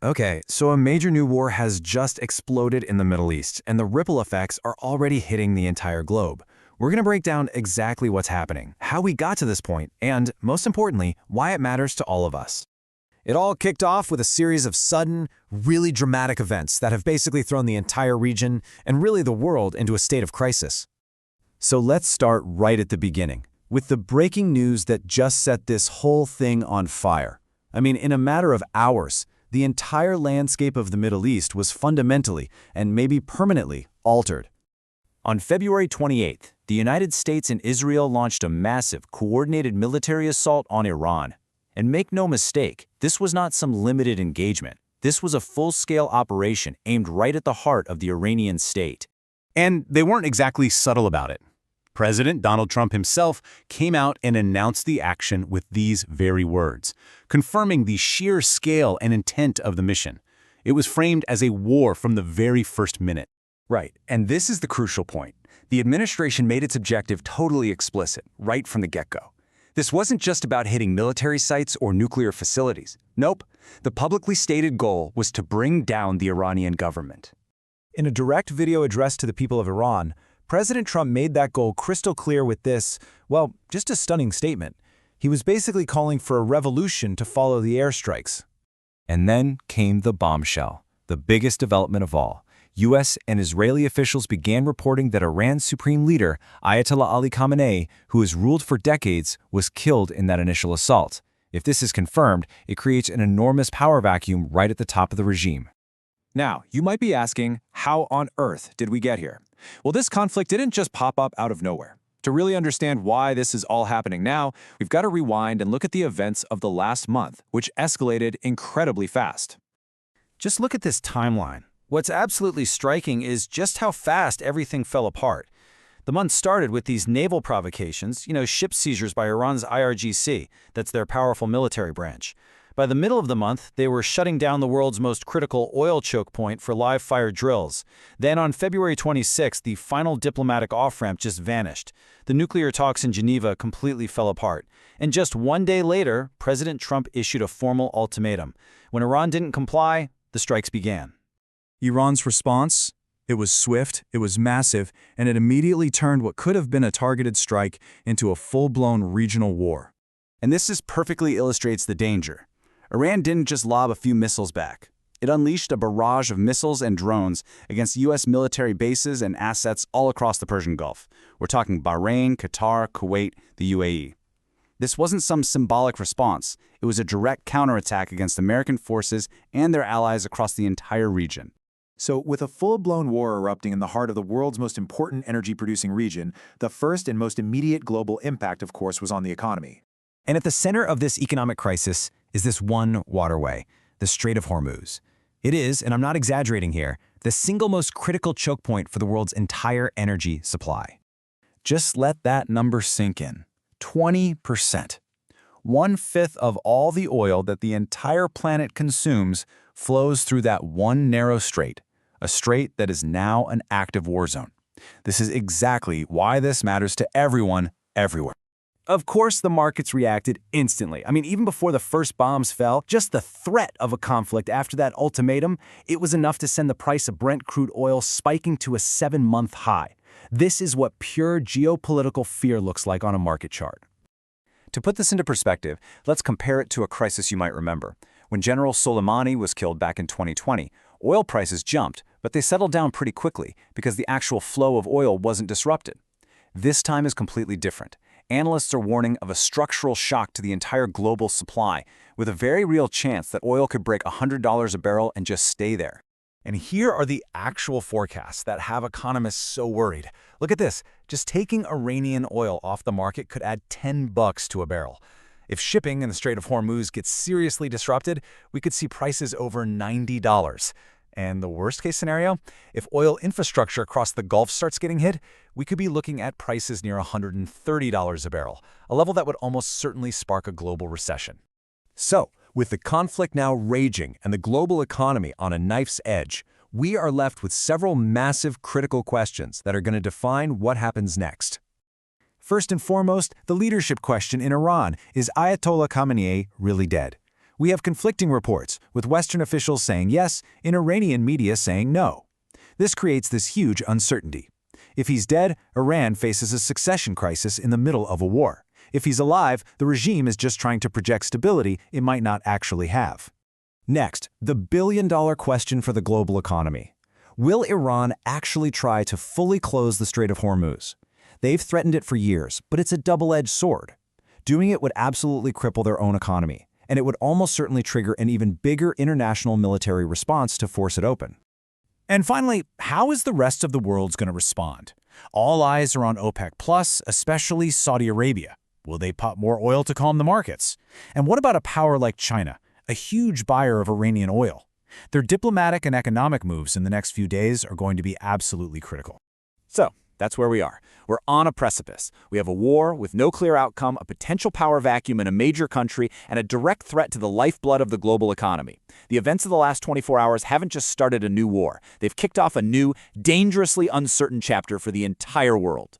Okay, so a major new war has just exploded in the Middle East, and the ripple effects are already hitting the entire globe. We're going to break down exactly what's happening, how we got to this point, and, most importantly, why it matters to all of us. It all kicked off with a series of sudden, really dramatic events that have basically thrown the entire region and really the world into a state of crisis. So let's start right at the beginning, with the breaking news that just set this whole thing on fire. I mean, in a matter of hours, the entire landscape of the Middle East was fundamentally and maybe permanently altered. On February 28th, the United States and Israel launched a massive, coordinated military assault on Iran. And make no mistake, this was not some limited engagement. This was a full-scale operation aimed right at the heart of the Iranian state. And they weren't exactly subtle about it. President Donald Trump himself came out and announced the action with these very words, confirming the sheer scale and intent of the mission. It was framed as a war from the very first minute. Right, and this is the crucial point. The administration made its objective totally explicit, right from the get-go. This wasn't just about hitting military sites or nuclear facilities. Nope, the publicly stated goal was to bring down the Iranian government. In a direct video address to the people of Iran, President Trump made that goal crystal clear with this, well, just a stunning statement. He was basically calling for a revolution to follow the airstrikes. And then came the bombshell, the biggest development of all. U.S. and Israeli officials began reporting that Iran's supreme leader, Ayatollah Ali Khamenei, who has ruled for decades, was killed in that initial assault. If this is confirmed, it creates an enormous power vacuum right at the top of the regime. Now, you might be asking, how on earth did we get here? Well, this conflict didn't just pop up out of nowhere. To really understand why this is all happening now, we've got to rewind and look at the events of the last month, which escalated incredibly fast. Just look at this timeline. What's absolutely striking is just how fast everything fell apart. The month started with these naval provocations, ship seizures by Iran's IRGC, that's their powerful military branch. By the middle of the month, they were shutting down the world's most critical oil choke point for live-fire drills. Then on February 26, the final diplomatic off-ramp just vanished. The nuclear talks in Geneva completely fell apart. And just one day later, President Trump issued a formal ultimatum. When Iran didn't comply, the strikes began. Iran's response? It was swift, it was massive, and it immediately turned what could have been a targeted strike into a full-blown regional war. And this perfectly illustrates the danger. Iran didn't just lob a few missiles back. It unleashed a barrage of missiles and drones against U.S. military bases and assets all across the Persian Gulf. We're talking Bahrain, Qatar, Kuwait, the UAE. This wasn't some symbolic response. It was a direct counterattack against American forces and their allies across the entire region. So, with a full-blown war erupting in the heart of the world's most important energy-producing region, the first and most immediate global impact, of course, was on the economy. And at the center of this economic crisis is this one waterway, the Strait of Hormuz. It is, and I'm not exaggerating here, the single most critical choke point for the world's entire energy supply. Just let that number sink in. 20%. 1/5 of all the oil that the entire planet consumes flows through that one narrow strait, a strait that is now an active war zone. This is exactly why this matters to everyone, everywhere. Of course, the markets reacted instantly. I mean, even before the first bombs fell, just the threat of a conflict after that ultimatum, it was enough to send the price of Brent crude oil spiking to a 7-month high. This is what pure geopolitical fear looks like on a market chart. To put this into perspective, let's compare it to a crisis you might remember. When General Soleimani was killed back in 2020, oil prices jumped, but they settled down pretty quickly because the actual flow of oil wasn't disrupted. This time is completely different. Analysts are warning of a structural shock to the entire global supply, with a very real chance that oil could break $100 a barrel and just stay there. And here are the actual forecasts that have economists so worried. Look at this. Just taking Iranian oil off the market could add $10 to a barrel. If shipping in the Strait of Hormuz gets seriously disrupted, we could see prices over $90. And the worst-case scenario, if oil infrastructure across the Gulf starts getting hit, we could be looking at prices near $130 a barrel, a level that would almost certainly spark a global recession. So, with the conflict now raging and the global economy on a knife's edge, we are left with several massive critical questions that are going to define what happens next. First and foremost, the leadership question in Iran: is Ayatollah Khamenei really dead? We have conflicting reports, with Western officials saying yes and Iranian media saying no. This creates this huge uncertainty. If he's dead, Iran faces a succession crisis in the middle of a war. If he's alive, the regime is just trying to project stability it might not actually have. Next, the billion-dollar question for the global economy. Will Iran actually try to fully close the Strait of Hormuz? They've threatened it for years, but it's a double-edged sword. Doing it would absolutely cripple their own economy, and it would almost certainly trigger an even bigger international military response to force it open. And finally, how is the rest of the world going to respond? All eyes are on OPEC+, especially Saudi Arabia. Will they pump more oil to calm the markets? And what about a power like China, a huge buyer of Iranian oil? Their diplomatic and economic moves in the next few days are going to be absolutely critical. So, that's where we are. We're on a precipice. We have a war with no clear outcome, a potential power vacuum in a major country, and a direct threat to the lifeblood of the global economy. The events of the last 24 hours haven't just started a new war. They've kicked off a new, dangerously uncertain chapter for the entire world.